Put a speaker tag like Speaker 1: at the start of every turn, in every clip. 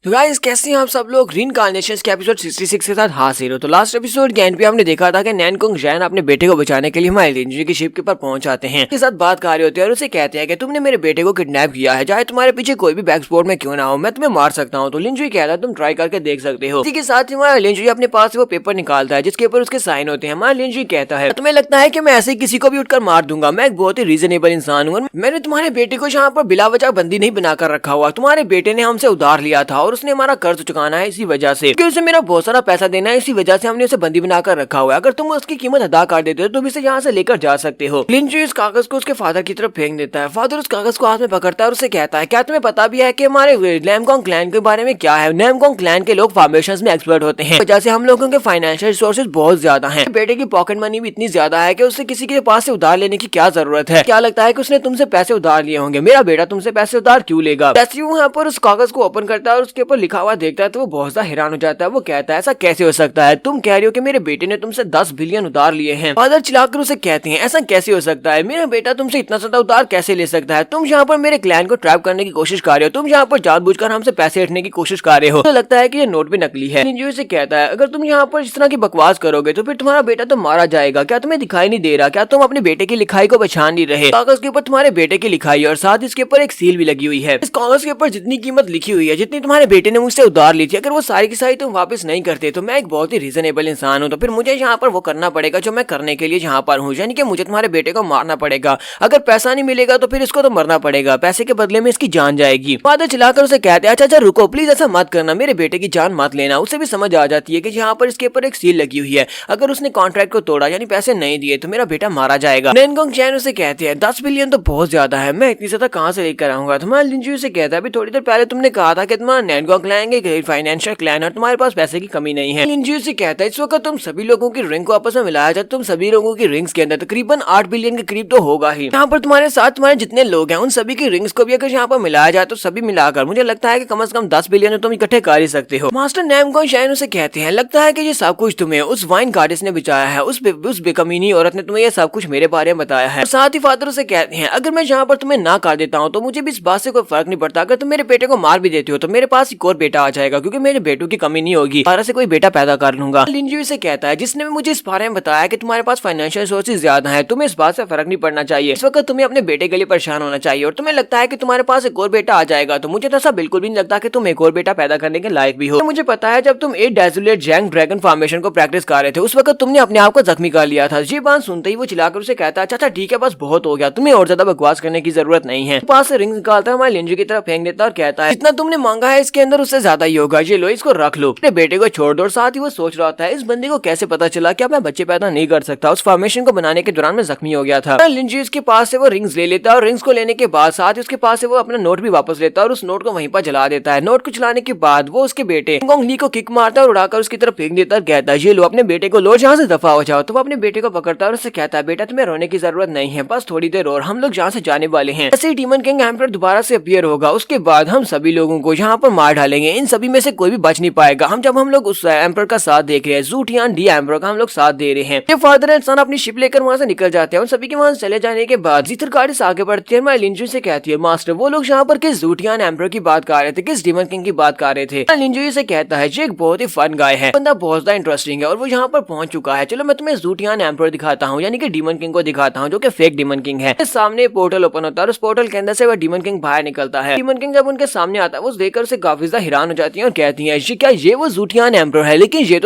Speaker 1: तो गाइस कैसे हैं आप सब लोग। रीइंकार्नेशंस के एपिसोड 66 के साथ हाजिर हो। तो लास्ट एपिसोड के एंड पे हमने देखा था कि नैनकुंग जैन अपने बेटे को बचाने के लिए हमारे लिंजुई की शिप के ऊपर पहुंच आते हैं, के साथ बात कर रहे होते हैं और उसे कहते हैं कि तुमने मेरे बेटे को किडनैप किया है, चाहे तुम्हारे पीछे कोई भी बैकस्पोर्ट में क्यों ना हो, मैं तुम्हें मार सकता हूँ। तो लिंजुई कहता है तुम ट्राई करके देख सकते हो। इसी के साथ ही हमारा लिंजुई अपने पास से वो पेपर निकालता है जिसके ऊपर उसके साइन होते हैं। हमारा लिंजुई कहता है तुम्हें लगता है कि मैं ऐसे किसी को भी उठकर मार दूंगा, मैं एक बहुत ही रीजनेबल इंसान हूँ। मैंने तुम्हारे बेटे को यहाँ पर बिला वजह बंदी नहीं बनाकर रखा हुआ, तुम्हारे बेटे ने हमसे उधार लिया था और उसने हमारा कर्ज चुकाना है इसी वजह से, क्योंकि उसे मेरा बहुत सारा पैसा देना है, इसी वजह से हमने उसे बंदी बनाकर रखा हुआ है। अगर तुम उसकी कीमत अदा कर देते हो तो तुम इसे यहाँ से लेकर जा सकते हो। लिंजुई इस कागज को उसके फादर की तरफ फेंक देता है। फादर उस कागज को हाथ में पकड़ता है और उसे कहता है क्या तुम्हें पता भी है कि हमारे नैमकोंग क्लैन के बारे में क्या है। नैमकोंग क्लैन के लोग फार्मेशन में एक्सपर्ट होते हैं, वजह से हम लोगों के फाइनेंशियल रिसोर्सेज बहुत ज्यादा हैं। बेटे की पॉकेट मनी भी इतनी ज्यादा है कि उससे किसी के पास से उधार लेने की क्या जरूरत है। क्या लगता है कि उसने तुमसे पैसे उधार लिए होंगे, मेरा बेटा तुमसे पैसे उधार क्यों लेगा। जैसे वो यहाँ पर उस कागज को ओपन करता है और उसके ऊपर लिखा हुआ देखता है तो वो बहुत ज्यादा हैरान हो जाता है। वो कहता है ऐसा कैसे हो सकता है, तुम कह रही हो कि मेरे बेटे ने तुमसे 10 बिलियन उधार लिए हैं। फादर चिल्लाकर उसे कहते हैं ऐसा कैसे हो सकता है, मेरा बेटा तुमसे इतना ज्यादा उधार कैसे ले सकता है। तुम यहाँ पर मेरे क्लैन को ट्रैप करने की कोशिश कर रहे हो, तुम यहाँ पर जानबूझकर हमसे पैसे हटने की कोशिश कर रहे हो। तो लगता है कि ये नोट भी नकली है। लिंजुई से कहता है अगर तुम यहाँ पर इस तरह की बकवास करोगे तो फिर तुम्हारा बेटा तो मारा जाएगा। क्या तुम्हें दिखाई नहीं दे रहा, क्या तुम अपने बेटे की लिखाई को पहचान नहीं रहे। कागज के ऊपर तुम्हारे बेटे की लिखाई और साथ इसके ऊपर एक सील भी लगी हुई है। इस कागज के ऊपर जितनी कीमत लिखी हुई है, जितनी तुम्हारे बेटे ने मुझसे उधार ली थी, अगर वो सारी की सारी तुम वापस नहीं करते तो मैं एक बहुत ही रीजनेबल इंसान हूँ, तो फिर मुझे यहाँ पर वो करना पड़ेगा जो मैं करने के लिए यहाँ पर हूँ, यानी कि मुझे तुम्हारे बेटे को मारना पड़ेगा। अगर पैसा नहीं मिलेगा तो फिर इसको तो मरना पड़ेगा, पैसे के बदले में इसकी जान जाएगी। फादर चिल्लाकर उसे कहते हैं अच्छा रुको प्लीज, ऐसा मत करना, मेरे बेटे की जान मत लेना। उसे भी समझ आ जाती है कि यहाँ पर इसके ऊपर एक सील लगी हुई है, अगर उसने कॉन्ट्रैक्ट को तोड़ा यानी पैसे नहीं दिए तो मेरा बेटा मारा जाएगा। नैनकुंग जैन उसे कहते हैं 10 बिलियन तो बहुत ज्यादा है, मैं इतनी ज्यादा कहाँ से लेकर आऊंगा। तुम्हारा लिंजुई से कहता है अभी थोड़ी देर पहले तुमने कहा था कि तुम्हारा नैनकुंग क्लैन एक फाइनेंशियल क्लैन है, तुम्हारे पास पैसे की कमी नहीं है। लिंजुई से कहता है इस वक्त तुम सभी लोगों की रिंग को आपस में मिलाया जाए, तुम सभी लोगों की रिंग्स के अंदर तकरीबन 8 बिलियन के करीब तो होगा ही। यहाँ पर तुम्हारे साथ तुम्हारे जितने लोग हैं उन सभी की रिंग्स को भी अगर यहाँ पर मिलाया जाए तो सभी मिलाकर मुझे लगता है कि कम से कम 10 बिलियन तुम इकट्ठे कर ही सकते हो। मास्टर नैमकोंग जैन उसे कहते हैं लगता है कि ये सब कुछ तुम्हें उस वाइन गॉडेस ने बचाया है, उस बेकमीनी औरत ने तुम्हें ये सब कुछ मेरे बारे में बताया है। साथ ही फादर उसे कहते हैं अगर मैं यहाँ पर तुम्हें ना कर देता हूँ तो मुझे भी इस बात से कोई फर्क नहीं पड़ता, अगर तुम मेरे बेटे को मार भी देते हो तो मेरे पास एक और बेटा आ जाएगा, क्योंकि मेरे बेटों की कमी नहीं होगी, से कोई बेटा पैदा कर लूंगा। लिंजुई से कहता है जिसने मुझे इस बारे में बताया कि तुम्हारे पास फाइनेंशियल रिसोर्सेज ज्यादा हैं, तुम्हें इस बात से फर्क नहीं पड़ना चाहिए, इस वक्त तुम्हें अपने बेटे के लिए परेशान होना चाहिए और तुम्हें लगता है कि तुम्हारे पास एक और बेटा आ जाएगा, तो मुझे तो ऐसा बिल्कुल भी नहीं लगता कि तुम एक और बेटा पैदा करने के लायक भी हो। तो मुझे पता है जब तुम 8 डेजुलेट जैंग ड्रैगन फॉर्मेशन को प्रैक्टिस कर रहे थे उस वक्त तुमने अपने आप को जख्मी कर लिया था। ये बात सुनते ही वो चिल्लाकर उसे कहता है अच्छा ठीक है बस बहुत हो गया, तुम्हें और ज्यादा बकवास करने की जरूरत नहीं है। पास से रिंग निकालता है, हमारे लिंजुई की तरफ फेंक देता है और कहता है इतना तुमने मांगा है इसके अंदर उससे ज्यादा ही होगा, ये लो इसको रख लो। अपने बेटे को छोड़ दो। और साथ ही वो सोच रहा था इस बंदे को कैसे पता चला कि मैं बच्चे पैदा नहीं कर सकता, उस फॉर्मेशन को बनाने के दौरान मैं जख्मी हो गया था। लिंजुई उसके पास से वो रिंग्स ले लेता है और रिंग्स को लेने के बाद साथ ही उसके पास से वो अपना नोट भी वापस लेता है और उस नोट को वहीं पर जला देता है। नोट को जलाने के बाद वो उसके बेटे गोंग ली को किक मारता है और उड़ाकर उसकी तरफ फेंक देता है, कहता है ये लो अपने बेटे को लो, जहाँ से दफा हो जाओ। तो वो अपने बेटे को पकड़ता है और उससे कहता है बेटा तुम्हें रोने की जरूरत नहीं है, बस थोड़ी देर और हम लोग यहाँ से जाने वाले हैं। ऐसे ही डीमन किंग एम्परर दोबारा से अपीयर होगा, उसके बाद हम सभी लोगों को यहाँ पर मार डालेंगे, इन सभी में से कोई भी बच नहीं पाएगा। हम लोग उस एम्परर का साथ देख रहे हैं, ज़ूटियान डी एम्परर का हम लोग साथ दे रहे हैं। ये फादर एंड सन अपनी शिप लेकर वहाँ से निकल जाते हैं और सभी के वहाँ चले जाने के बाद जीथर गार्डिस आगे बढ़ती है। मैं लिंजुई से कहती है मास्टर वो लोग यहाँ पर किस ज़ूटियान एम्परर की बात कर रहे थे, किस डीमन किंग की बात कर रहे थे। लिंजुई से कहता है ये एक बहुत ही फन गाय है, बंदा बहुत ज्यादा इंटरेस्टिंग है और वो यहाँ पर पहुंच चुका है, चलो मैं तुम्हें ज़ूटियान एम्परर दिखाता हूँ, यानी कि डीमन किंग को दिखाता हूँ जो कि फेक डीमन किंग है। सामने पोर्टल ओपन होता है और उस पोर्टल के अंदर से वह डीमन किंग बाहर निकलता है। डीमन किंग जब उनके सामने आता है वो देखकर से काफी ज्यादा हैरान हो जाती है और कहती है क्या ये वो ज़ूटियान एम्परर है, लेकिन ये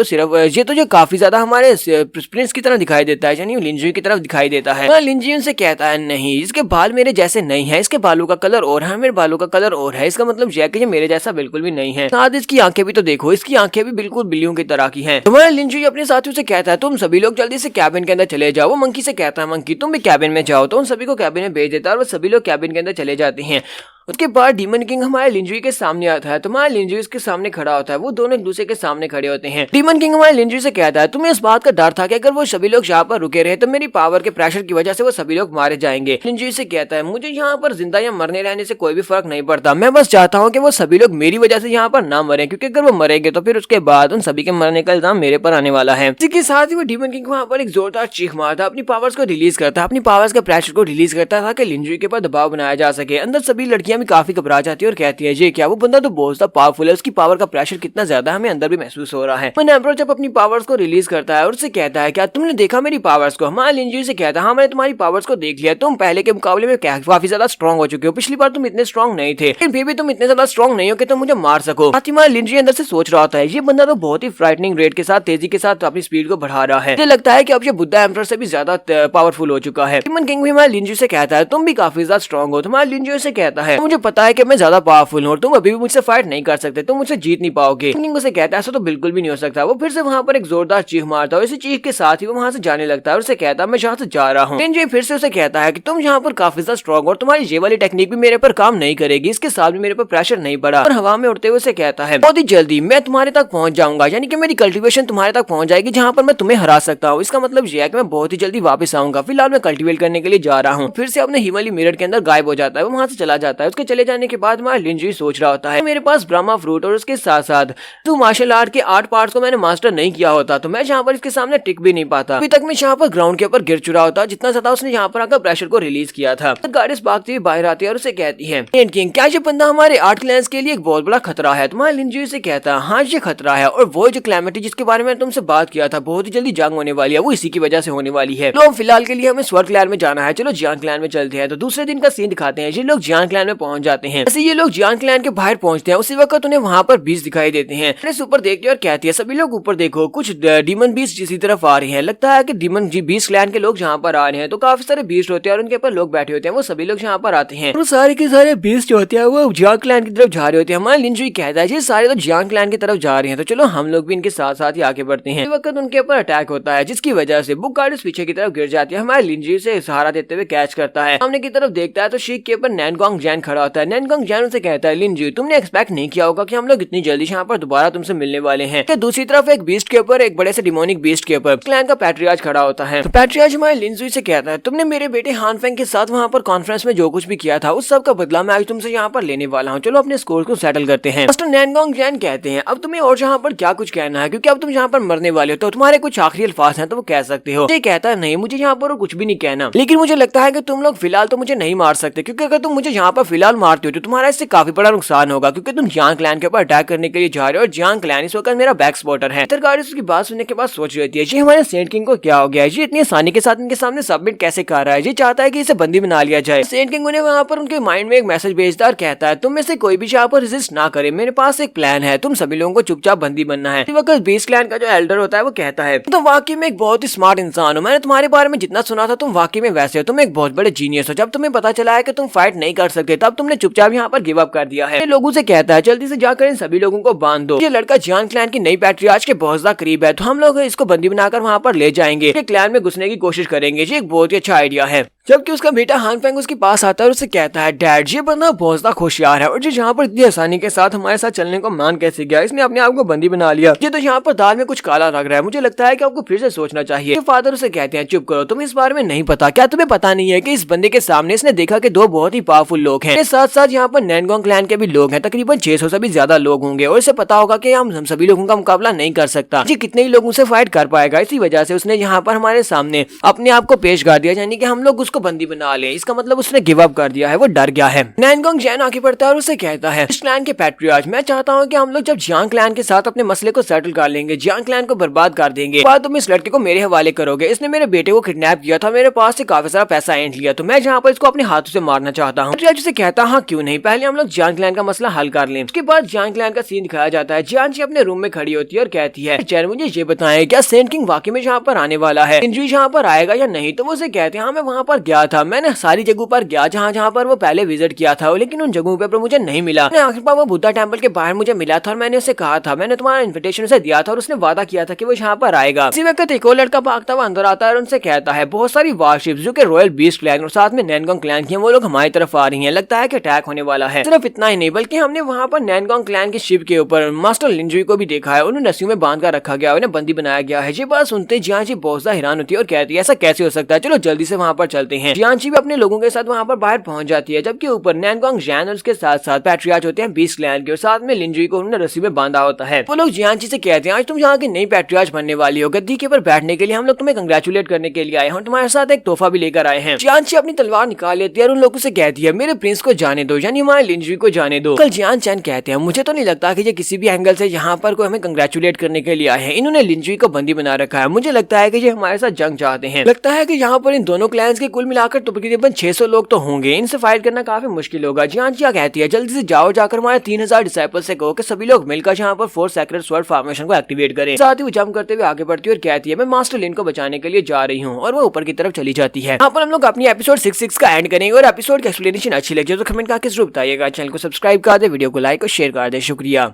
Speaker 1: तो जो काफी ज्यादा हमारे प्रिंस की तरह दिखाई देता है, यानी लिंजुई की तरफ दिखाई देता है। लिंजुई उनसे कहता है नहीं इसके बाल मेरे जैसे नहीं है, इसके बालों का कलर और है, मेरे बालों का कलर और है, इसका मतलब यह कि ये मेरे जैसा बिल्कुल भी नहीं है। साथ इसकी आंखें भी तो देखो, इसकी आंखें भी बिल्कुल बिल्लियों की तरह की हैं। तुम्हारा लिंजुई अपने साथियों से कहता है तुम सभी लोग जल्दी से कैबिन के अंदर चले जाओ। वो मंकी से कहता है मंकी तुम भी कैबिन में जाओ, तो उन सभी को कैबिन में भेज देता है और वो सभी लोग कैबिन के अंदर चले जाते हैं। उसके बाद डीमन किंग हमारे लिंजुई के सामने आता है, तो हमारा लिंजुई उसके सामने खड़ा होता है, वो दोनों एक दूसरे के सामने खड़े होते हैं। डीमन किंग हमारे लिंजुई से कहता है तुम्हें इस बात का डर था कि अगर वो सभी लोग यहाँ पर रुके रहे तो मेरी पावर के प्रेशर की वजह से वो सभी लोग मारे जाएंगे। लिंजुई से कहता है मुझे यहाँ पर जिंदा या मरने रहने से कोई भी फर्क नहीं पड़ता, मैं बस चाहता हूँ कि वो सभी लोग मेरी वजह से यहाँ पर ना मरे, क्योंकि अगर वो मरेंगे तो फिर उसके बाद उन सभी के मरने का इल्जाम मेरे पर आने वाला है। इसी के साथ ही वो डीमन किंग वहाँ पर एक जोरदार चीख मारता, अपनी पावर्स को रिलीज करता, अपनी पावर्स के प्रेशर को रिलीज करता था कि लिंजुई के ऊपर दबाव बनाया जा सके। अंदर सभी लड़कियां भी काफी घबरा जाती है और कहती है ये क्या, वो बंदा तो बहुत ज्यादा पावरफुल है, उसकी पावर का प्रेशर कितना ज्यादा हमें अंदर भी महसूस हो रहा है। एम्परर जब अपनी पावर्स को रिलीज करता है और उससे कहता है क्या तुमने देखा मेरी पावर्स को। हमारा लिंजी से कहता है हाँ मैंने तुम्हारी पावर्स को देख लिया, तुम पहले के मुकाबले में काफी ज्यादा स्ट्रॉन्ग हो चुके हो, पिछली बार तुम इतने स्ट्रॉन्ग नहीं थे, लेकिन फिर भी तुम इतने ज्यादा स्ट्रॉन्ग नहीं हो कि तुम मुझे मार सको। साथ ही हमारा लिंजी अंदर से सोच रहा होता है ये बंदा तो बहुत ही फ्राइटनिंग रेट के साथ तेजी के साथ अपनी स्पीड को बढ़ा रहा है, मुझे लगता है कि अब ये बुद्धा एम्परर से भी ज्यादा पावरफुल हो चुका है। डेमन किंग भी हमारे लिंजी से कहता है तुम भी काफी ज्यादा स्ट्रॉन्ग हो। तुम्हारा लिंजी से कहता है मुझे पता है कि मैं ज्यादा पावरफुल हूँ और तुम अभी भी मुझसे फाइट नहीं कर सकते, तुम मुझसे जीत नहीं पाओगे। किंग उसे कहता है ऐसा तो बिल्कुल भी नहीं हो सकता। वो फिर से वहाँ पर एक जोरदार चीख मारता है, इसी चीख के साथ ही वो वहाँ से जाने लगता है और उसे कहता है मैं यहाँ से जा रहा हूँ। लिंजी फिर से उसे कहता है कि तुम यहाँ पर काफी ज्यादा स्ट्रॉन्ग और तुम्हारी ये वाली टेक्निक भी मेरे पर काम नहीं करेगी, इसके साथ भी मेरे पर प्रेशर नहीं पड़ा। और हवा में उड़ते हुए उसे कहता है बहुत ही जल्दी मैं तुम्हारे तक पहुंच जाऊंगा, यानी कि मेरी कल्टीवेशन तुम्हारे तक पहुंच जाएगी जहाँ पर मैं तुम्हें हरा सकता हूँ। इसका मतलब यह है कि मैं बहुत ही जल्दी वापस आऊंगा, फिलहाल मैं कल्टीवेट करने के लिए जा रहा हूँ। फिर से अपने हिमालय मिरर के अंदर गायब हो जाता है, वो वहाँ से चला जाता है। उसके चले जाने के बाद हमारा लिंजी सोच रहा होता है मेरे पास ब्रह्मा फ्रूट और उसके साथ साथ तो मार्शल आर्ट के 8 पार्ट्स को मैंने मास्टर नहीं किया होता तो मैं यहाँ पर इसके सामने टिक भी नहीं पाता। अभी तक मैं यहाँ पर ग्राउंड के ऊपर गिर चुका होता, जितना ज्यादा उसने यहाँ पर आकर प्रेशर को रिलीज किया था। गार्डियस भागती हुई बाहर आती है और उसे कहती है किंग क्या ये बंदा हमारे 8 क्लैंस के लिए एक बहुत बड़ा खतरा है। तुम्हारे लिंजी से कहता है हाँ ये खतरा है, और वो जो क्लैमिटी जिसके बारे में तुमसे बात किया था बहुत ही जल्दी जंग होने वाली है, वो इसी की वजह से होने वाली है। तो फिलहाल के लिए हमें स्वर्ग क्लैन में जाना है, चलो जियान क्लैन में चलते हैं। तो दूसरे दिन का सीन दिखाते हैं, ये लोग जियान क्लैन में पहुंच जाते हैं। ऐसे ये लोग जियान क्लैन के बाहर पहुंचते हैं, उसी वक्त उन्हें वहां पर बीस्ट दिखाई देते हैं। ऊपर देखती है और कहती है सभी लोग ऊपर देखो, कुछ डीमन बीस्ट इसी तरफ आ रहे हैं, लगता है कि डीमन बीस्ट क्लैन के लोग जहाँ पर आ रहे हैं। तो काफी सारे बीस्ट होते हैं और उनके ऊपर लोग बैठे होते हैं, वो सभी लोग यहाँ पर आते हैं। तो सारे के सारे बीस्ट होते हैं वो जियान क्लैन की तरफ जा रहे होते हैं। हमारा लिंजी कहता है ये सारे तो जियान क्लैन की तरफ जा रहे हैं, तो चलो हम लोग भी इनके साथ साथ ही आगे बढ़ते हैं। इस वक्त उनके ऊपर अटैक होता है, जिसकी वजह से बुक गार्डियस पीछे की तरफ गिर जाती है। हमारे लिंजी से सहारा देते हुए कैच करता है, सामने की तरफ देखता है तो शीख के ऊपर नैनगोंग जैन खड़ा होता है। नैनगोंग जैन उसे कहता है लिंजी तुमने एक्सपेक्ट नहीं किया होगा कि हम लोग इतनी जल्दी यहाँ पर दोबारा तुमसे मिलने वाले हैं। दूसरी तरफ एक बीस्ट के ऊपर, एक बड़े से डिमोनिक बीस्ट के ऊपर क्लैन का पैट्रियार्च खड़ा होता है। तो पैट्रियार्च हमारे लिंजी से कहता है तुमने मेरे बेटे हानफेंग के साथ वहाँ पर कॉन्फ्रेंस में जो कुछ भी किया था उस सब का बदला मैं आज तुमसे यहाँ पर लेने वाला हूँ, चलो अपने स्कोर को सेटल करते हैं। मास्टर नैनगोंग जैन कहते हैं अब तुम्हें और यहाँ पर क्या कुछ कहना है, क्योंकि अब तुम यहाँ पर मरने वाले हो, तो तुम्हारे कुछ आखिरी अल्फाज हैं तो वो कह सकते हो। ये कहता है नहीं मुझे यहाँ पर कुछ भी नहीं कहना, लेकिन मुझे लगता है कि तुम लोग फिलहाल तो मुझे नहीं मार सकते, क्योंकि अगर तुम मुझे यहाँ पर फिलहाल मारते हो तो तुम्हारा इससे काफी बड़ा नुकसान होगा, क्योंकि तुम जियांग क्लैन के ऊपर अटैक करने के लिए जा रहे हो और जियांग क्लैन इस वक्त मेरा बैक स्पॉटर है। गार्डियस उसकी बात सुनने के बाद सोच रही है ये हमारे सेंट किंग को क्या हो गया है, ये इतनी आसानी के साथ इनके सामने सबमिट कैसे कर रहा है, ये चाहता है कि इसे बंदी बना लिया जाए। सेंट किंग उन्हें वहाँ पर उनके माइंड में एक मैसेज भेजता और कहता है तुम में से कोई भी यहाँ पर रेजिस्ट ना करे, मेरे पास एक प्लान है, तुम सभी लोगों को चुपचाप बंदी बनना है। इस वक्त बीस्ट क्लैन का जो एल्डर होता है वो कहता है तो वाकई में एक बहुत ही स्मार्ट इंसान हो, मैंने तुम्हारे बारे में जितना सुना था तुम वाकई में वैसे हो, तुम एक बहुत बड़े जीनियस हो। जब तुम्हें पता चला है कि तुम फाइट नहीं कर सकते तब तुमने चुपचाप यहाँ पर गिव अप कर दिया है। लोगों से कहता है जल्दी से जाकर इन सभी लोगों को बांध दो, ये लड़का जियांग क्लैन की नई पैट्रियार्च के बहुत ज्यादा करीब है, तो हम लोग इसको बंदी बनाकर वहाँ पर ले जाएंगे, क्लैन में घुसने की कोशिश करेंगे। ये एक बहुत ही अच्छा आइडिया है। जबकि उसका बेटा हानफेंग उसके पास आता है और उसे कहता है डैड ये बंदा बहुत ज्यादा होशियार है और जो यहाँ पर इतनी आसानी के साथ हमारे साथ चलने को मान कैसे गया, इसने अपने आप को बंदी बना लिया, ये तो यहाँ पर दाल में कुछ काला लग रहा है, मुझे लगता है कि आपको फिर से सोचना चाहिए। तो फादर उसे कहते हैं चुप करो, तुम्हें इस बारे में नहीं पता, क्या तुम्हें पता नहीं है कि इस बंदे के सामने इसने देखा कि 2 बहुत ही पावरफुल लोग हैं, साथ साथ यहाँ पर नैनगोंग क्लैन के भी लोग हैं, तकरीबन 600 से भी ज्यादा लोग होंगे, और इसे पता होगा कि हम सभी लोगों का मुकाबला नहीं कर सकता, जी कितने ही लोगों से फाइट कर पाएगा। इसी वजह से उसने यहाँ पर हमारे सामने अपने आप को पेश कर दिया, यानी कि हम लोग उसको बंदी बना ले, इसका मतलब उसने गिव अप कर दिया है, वो डर गया है। नैनगोंग जैन आगे बढ़ता है और उसे कहता है इस क्लैन के पैट्रियार्च मैं चाहता हूँ कि हम लोग जब जियांग क्लैन के साथ अपने मसले को सेटल कर लेंगे, जियांग क्लैन को बर्बाद कर देंगे, बाद तुम इस लड़के को मेरे हवाले करोगे, इसने मेरे बेटे को किडनैप किया था, मेरे पास से काफी सारा पैसा ऐंठ लिया, तो मैं यहाँ पर इसको अपने हाथों से मारना चाहता हूँ। पैट्रियार्च से कहता हाँ क्यों नहीं, पहले हम लोग जियांग क्लैन का मसला हल कर लें। उसके बाद जियांग क्लैन का सीन दिखाया जाता है। जियांग जी अपने रूम में खड़ी होती है और कहती है चैन मुझे ये बताएं क्या सेंट किंग वाकई में यहाँ पर आने वाला है, इंजरी यहाँ पर आएगा या नहीं। तो वो उसे कहते हैं हाँ मैं वहाँ पर गया था, मैंने सारी जगहों पर गया जहाँ जहाँ पर वो पहले विजिट किया था, लेकिन उन जगहों पर मुझे नहीं मिला। आखिर पर वो बुद्धा टेम्पल के बाहर मुझे मिला था और मैंने उसे कहा था, मैंने तुम्हारा इन्विटेशन उसे दिया था और उसने वादा किया था कि वो यहाँ पर आएगा। इसी वक्त एक और लड़का भागता हुआ अंदर आता है और उनसे कहता है बहुत सारी वारशिप्स जो कि रॉयल बीस्ट क्लैन और साथ में नैनगोंग क्लैन की वो लोग हमारी तरफ आ रही हैं, लगता है कि अटैक होने वाला है। सिर्फ इतना ही नहीं बल्कि हमने वहाँ पर नैनगोंग क्लैन के शिप के ऊपर मास्टर लिंजी को भी देखा है, उन्हें रस्सियों में बांध कर रखा गया, उन्हें बंदी बनाया गया है। ये बात सुनते जियांग जी बहुत ज्यादा हैरान होती है और कहती है ऐसा कैसे हो सकता है, चलो जल्दी से वहाँ पर चलते होते हैं। जियांची भी अपने लोगों के साथ वहाँ पर बाहर पहुंच जाती है, जबकि ऊपर नैनकोंग जैन और उसके साथ साथ पैट्रियार्च होते हैं 20 क्लैन के, और साथ में लिंजुई को उन्होंने रस्सी में बांधा होता है। वो लोग जियांची से कहते हैं आज तुम यहाँ की नई पैट्रियार्च बनने वाली हो, गद्दी के ऊपर बैठने के लिए हम लोग तुम्हें कंग्रेचुलेट करने के लिए आए हैं, तुम्हारे साथ एक तोहफा भी लेकर आए हैं। जियांची अपनी तलवार निकाल लेती है और उन लोगों से कहती है मेरे प्रिंस को जाने दो, यानी हमारे लिंजुई को जाने दो। कल जियान चैन कहते हैं मुझे तो नहीं लगता कि ये किसी भी एंगल से यहाँ पर कोई हमें कंग्रेचुलेट करने के लिए आए हैं, इन्होंने लिंजुई को बंदी बना रखा है, मुझे लगता है कि ये हमारे साथ जंग चाहते हैं। लगता है कि यहाँ पर इन दोनों क्लैंस के कुल मिलाकर तकरीबन 600 लोग तो होंगे, इनसे फाइट करना काफी मुश्किल होगा। जियांची कहती है जल्दी से जाओ, जाकर हमारे 3000 डिसाइपल से कहो कि सभी लोग मिलकर यहाँ पर 4 सेक्रेट स्वॉर्ड फॉर्मेशन को एक्टिवेट करें। साथ ही वो जंप करते हुए आगे बढ़ती है और कहती है मैं मास्टर लिन को बचाने के लिए जा रही हूँ, और वो ऊपर की तरफ चली जाती है। यहाँ पर हम लोग अपनी एपिसोड 66 का एंड करेंगे, और एपिसोड की एक्सप्लेनेशन अच्छी लगी तो कमेंट करके जरूर बताइएगा। चैनल को सब्सक्राइब कर दे, वीडियो को लाइक और शेयर कर दे। शुक्रिया।